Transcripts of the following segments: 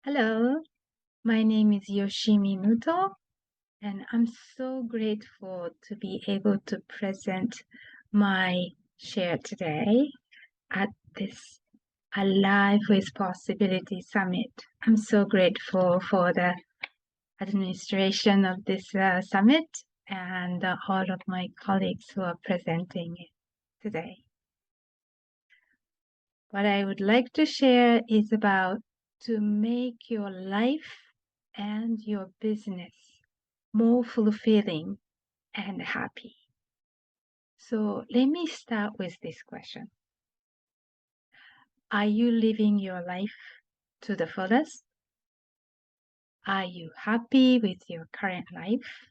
Hello, my name is Yoshimi Muto, and I'm so grateful to be able to present my share today at this Alive with Possibility Summit. I'm so grateful for the administration of this summit and all of my colleagues who are presenting it today. What I would like to share is about to make your life and your business more fulfilling and happy. So let me start with this question. Are you living your life to the fullest? Are you happy with your current life?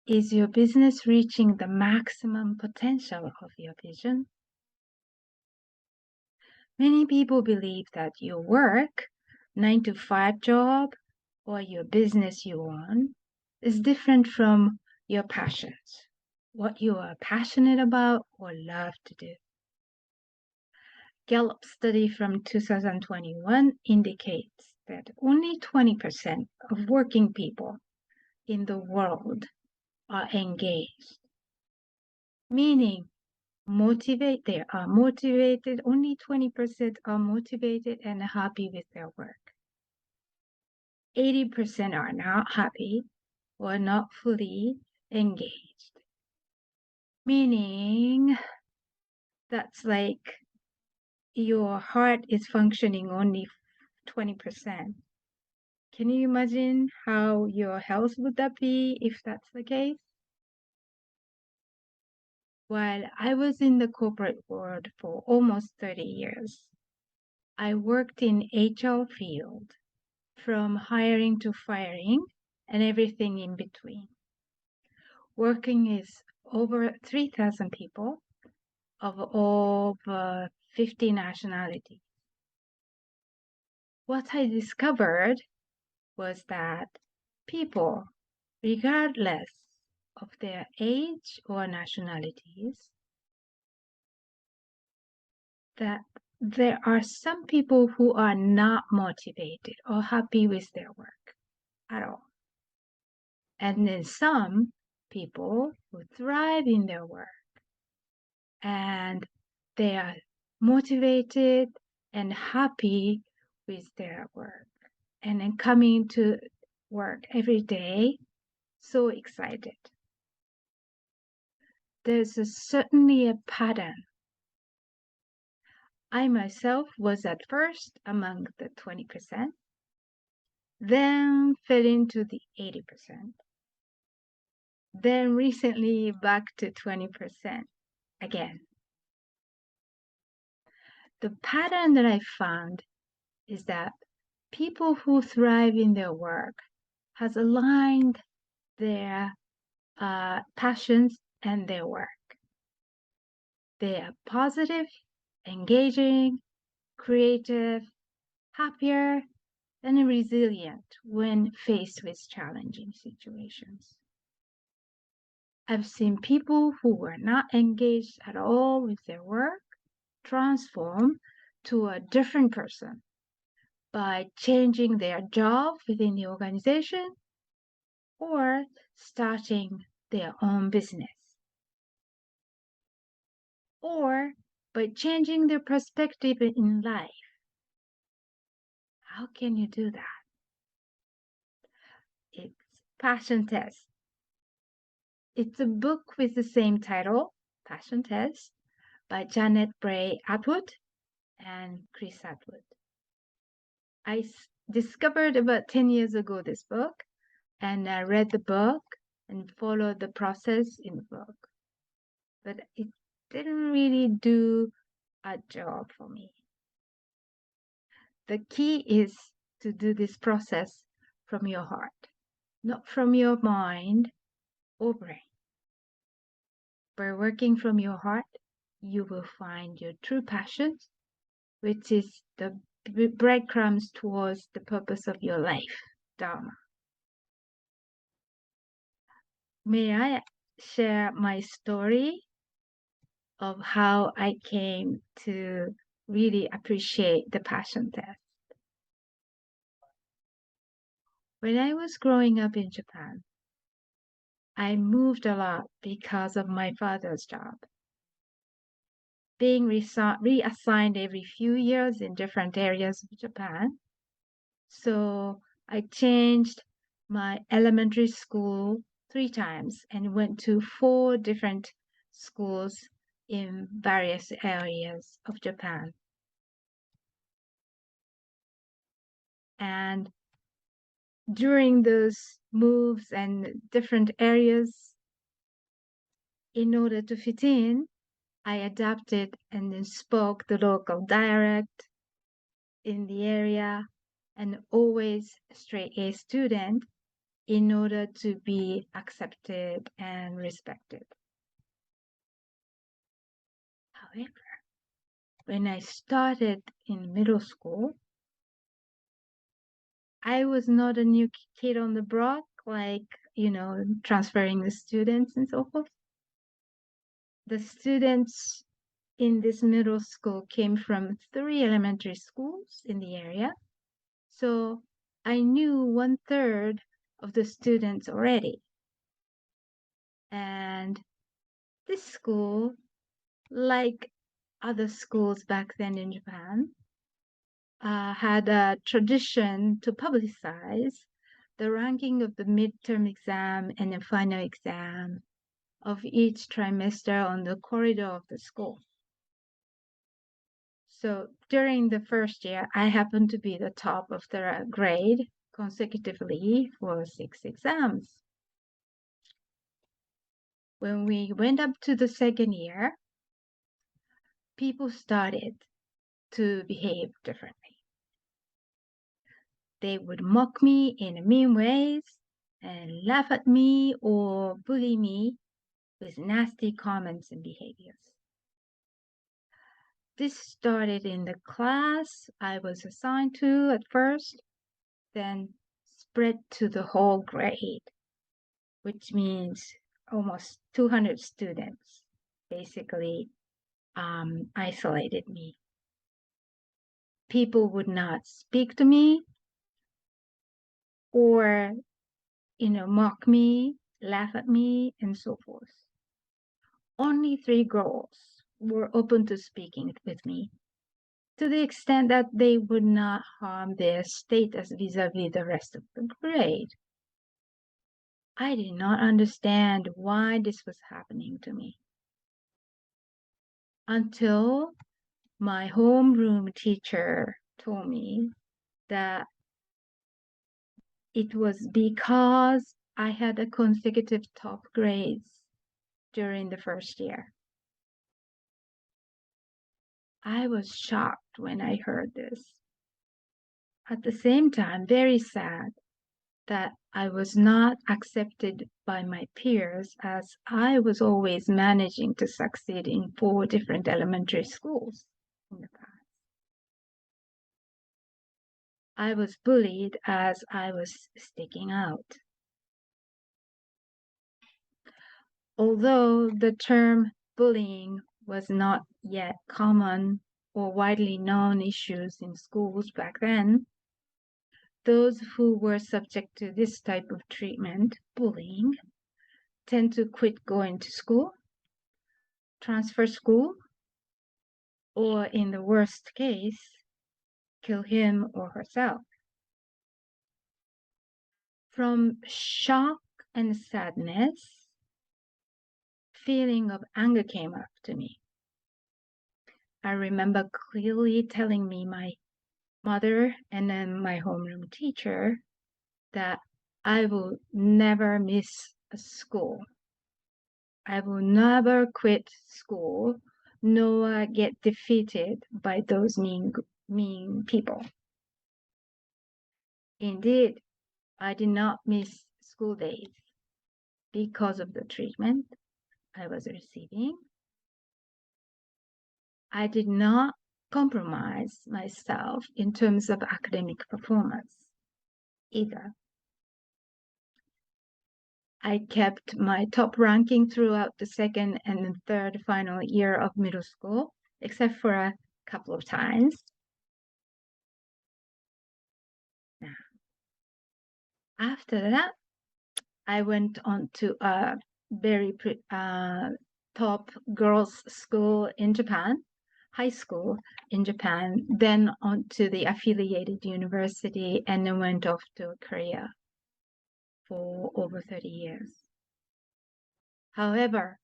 Is your business reaching the maximum potential of your vision? Many people believe that your work, 9-to-5 job, or your business you own is different from your passions, what you are passionate about or love to do. Gallup study from 2021 indicates that only 20% of working people in the world are engaged, meaning they are motivated, only 20% are motivated and happy with their work. 80% are not happy or not fully engaged, meaning that's like your heart is functioning only 20%. Can you imagine how your health would that be if that's the case? While I was in the corporate world for almost 30 years, I worked in HR field from hiring to firing and everything in between. Working is over 3,000 people of over 50 nationalities. What I discovered was that people, regardless of their age or nationalities, that there are some people who are not motivated or happy with their work at all. And then some people who thrive in their work and they are motivated and happy with their work and then coming to work every day so excited. There's certainly a pattern. I myself was at first among the 20%, then fell into the 80%, then recently back to 20% again. The pattern that I found is that people who thrive in their work has aligned their passions and their work. They are positive, engaging, creative, happier, and resilient when faced with challenging situations. I've seen people who were not engaged at all with their work transform to a different person by changing their job within the organization or starting their own business, or by changing their perspective in life. How can you do that? It's Passion Test. It's a book with the same title, Passion Test, by Janet Bray Atwood and Chris Atwood. I discovered about 10 years ago this book, and I read the book and followed the process in the book. But it didn't really do a job for me. The key is to do this process from your heart, not from your mind or brain. By working from your heart, you will find your true passion, which is the breadcrumbs towards the purpose of your life, Dharma. May I share my story of how I came to really appreciate the passion test? When I was growing up in Japan, I moved a lot because of my father's job. Being reassigned every few years in different areas of Japan. So I changed my elementary school 3 times and went to 4 different schools in various areas of Japan. And during those moves and different areas, in order to fit in, I adapted and then spoke the local dialect in the area and always straight A student in order to be accepted and respected. However, when I started in middle school, I was not a new kid on the block, like, transferring the students and so forth. The students in this middle school came from 3 elementary schools in the area. So I knew 1/3 of the students already. And this school, like other schools back then in Japan, had a tradition to publicize the ranking of the midterm exam and the final exam of each trimester on the corridor of the school. So during the first year, I happened to be the top of the grade consecutively for 6 exams. When we went up to the second year, people started to behave differently. They would mock me in mean ways and laugh at me or bully me with nasty comments and behaviors. This started in the class I was assigned to at first, then spread to the whole grade, which means almost 200 students basically isolated me. People would not speak to me or, mock me, laugh at me, and so forth. Only 3 girls were open to speaking with me, to the extent that they would not harm their status vis-a-vis the rest of the grade. I did not understand why this was happening to me until my homeroom teacher told me that it was because I had a consecutive top grades during the first year. I was shocked when I heard this. At the same time, very sad that I was not accepted by my peers, as I was always managing to succeed in 4 different elementary schools in the past. I was bullied as I was sticking out. Although the term bullying was not yet common or widely known issues in schools back then, those who were subject to this type of treatment, bullying, tend to quit going to school, transfer school, or in the worst case, kill him or herself. From shock and sadness, feeling of anger came up to me. I remember clearly telling my mother and then my homeroom teacher that I will never miss a school. I will never quit school nor get defeated by those mean people. Indeed, I did not miss school days because of the treatment I was receiving. I did not compromise myself in terms of academic performance either. I kept my top ranking throughout the second and third final year of middle school, except for a couple of times. After that, I went on to a very top girls' school in Japan, high school in Japan, then on to the affiliated university, and then went off to Korea for over 30 years. However,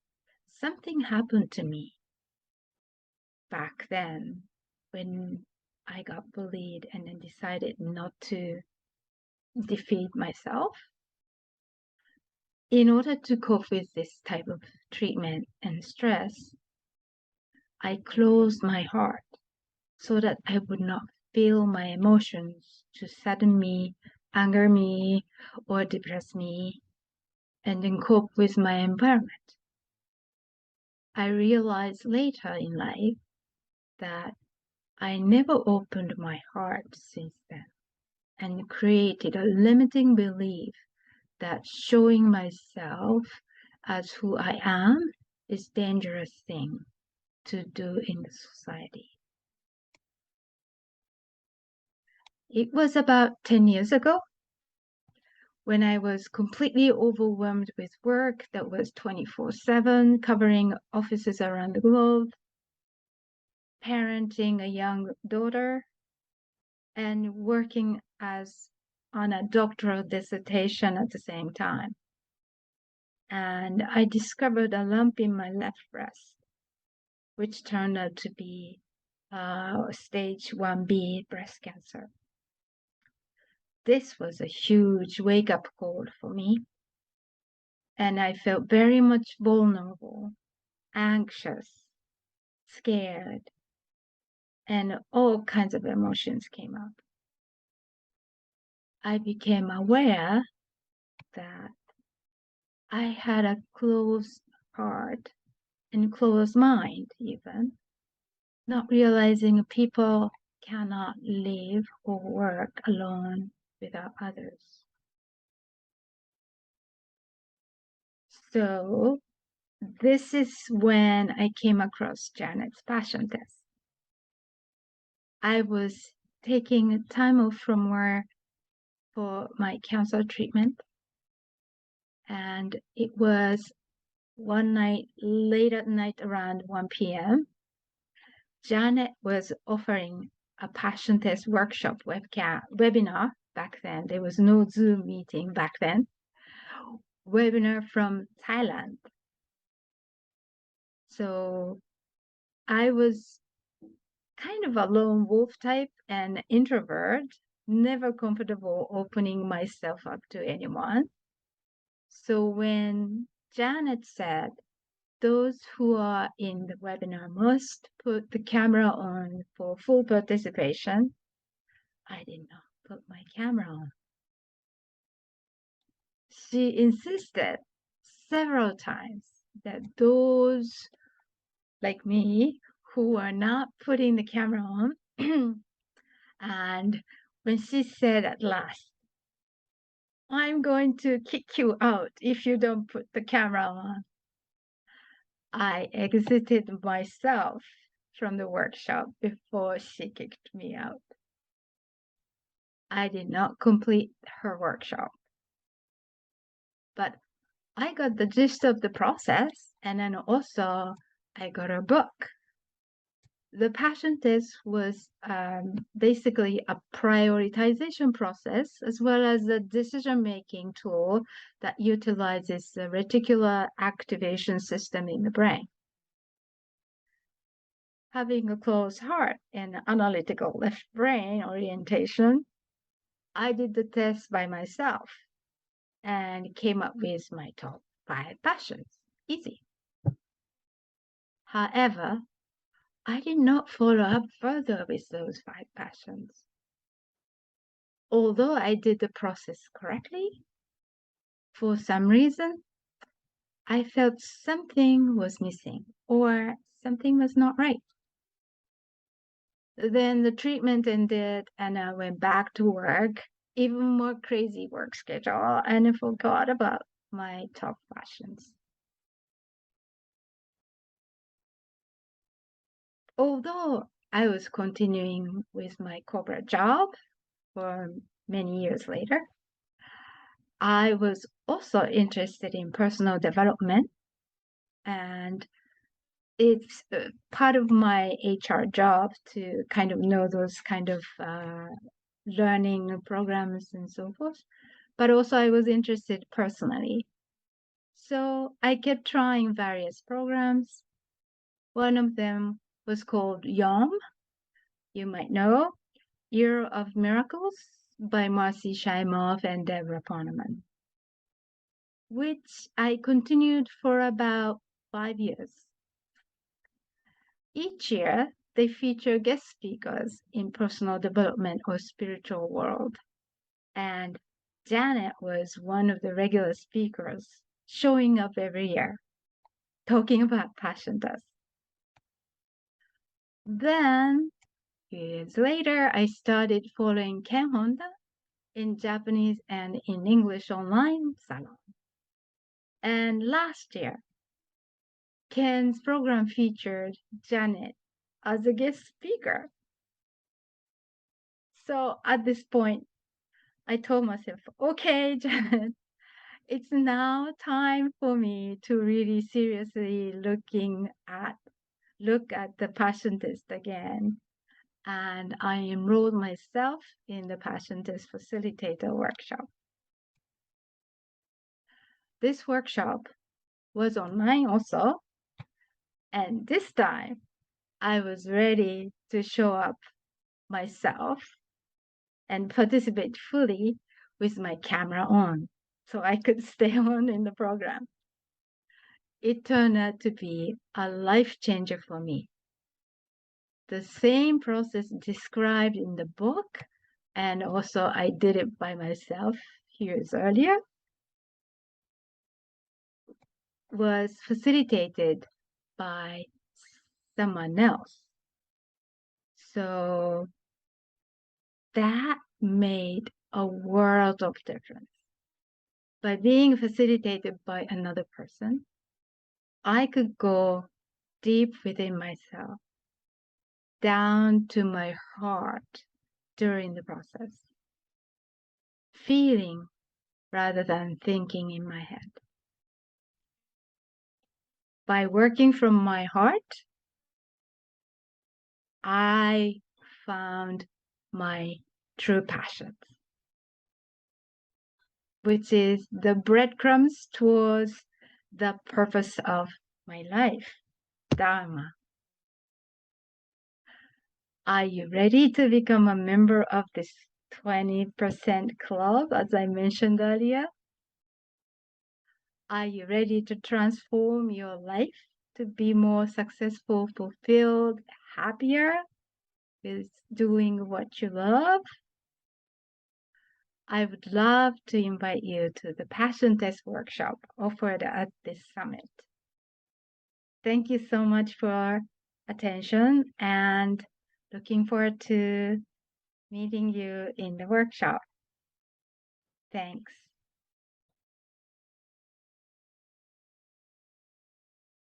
something happened to me back then when I got bullied and then decided not to defeat myself. In order to cope with this type of treatment and stress, I closed my heart so that I would not feel my emotions to sadden me, anger me, or depress me, and then cope with my environment. I realized later in life that I never opened my heart since then and created a limiting belief that showing myself as who I am is a dangerous thing to do in the society. It was about 10 years ago when I was completely overwhelmed with work that was 24/7, covering offices around the globe, parenting a young daughter, and working as on a doctoral dissertation at the same time. And I discovered a lump in my left breast, which turned out to be stage 1B breast cancer. This was a huge wake-up call for me, and I felt very much vulnerable, anxious, scared, and all kinds of emotions came up. I became aware that I had a closed heart and closed mind even, not realizing people cannot live or work alone without others. So this is when I came across Janet's passion test. I was taking time off from work for my cancer treatment, and it was one night, late at night around 1 p.m. Janet was offering a passion test workshop webinar back then. There was no Zoom meeting back then. Webinar from Thailand. So I was kind of a lone wolf type and introvert, never comfortable opening myself up to anyone. So when Janet said, those who are in the webinar must put the camera on for full participation, I did not put my camera on. She insisted several times that those like me who are not putting the camera on, and when she said at last, I'm going to kick you out if you don't put the camera on, I exited myself from the workshop before she kicked me out. I did not complete her workshop, but I got the gist of the process, and then also I got a book. The passion test was basically a prioritization process as well as a decision-making tool that utilizes the reticular activation system in the brain. Having a closed heart and analytical left brain orientation, I did the test by myself and came up with my top 5 passions. Easy. However, I did not follow up further with those 5 passions. Although I did the process correctly, for some reason, I felt something was missing or something was not right. Then the treatment ended and I went back to work, even more crazy work schedule, and I forgot about my top passions. Although I was continuing with my corporate job for many years later, I was also interested in personal development, and it's part of my HR job to kind of know those kind of learning programs and so forth. But also I was interested personally. So I kept trying various programs. One of them was called YOM, you might know, Year of Miracles by Marcy Shimoff and Deborah Poneman, which I continued for about 5 years. Each year, they feature guest speakers in personal development or spiritual world. And Janet was one of the regular speakers showing up every year, talking about passion test. Then, years later, I started following Ken Honda in Japanese and in English online salon. And last year, Ken's program featured Janet as a guest speaker. So at this point, I told myself, okay, Janet, it's now time for me to really seriously look at the passion test again. And I enrolled myself in the passion test facilitator workshop. This workshop was online also. And this time I was ready to show up myself and participate fully with my camera on so I could stay on in the program. It turned out to be a life changer for me. The same process described in the book, and also I did it by myself years earlier, was facilitated by someone else. So that made a world of difference. By being facilitated by another person, I could go deep within myself, down to my heart during the process, feeling rather than thinking in my head. By working from my heart, I found my true passions, which is the breadcrumbs towards the purpose of my life, Dharma. Are you ready to become a member of this 20% club, as I mentioned earlier? Are you ready to transform your life to be more successful, fulfilled, happier with doing what you love? I would love to invite you to the Passion Test workshop offered at this summit. Thank you so much for attention and looking forward to meeting you in the workshop. Thanks.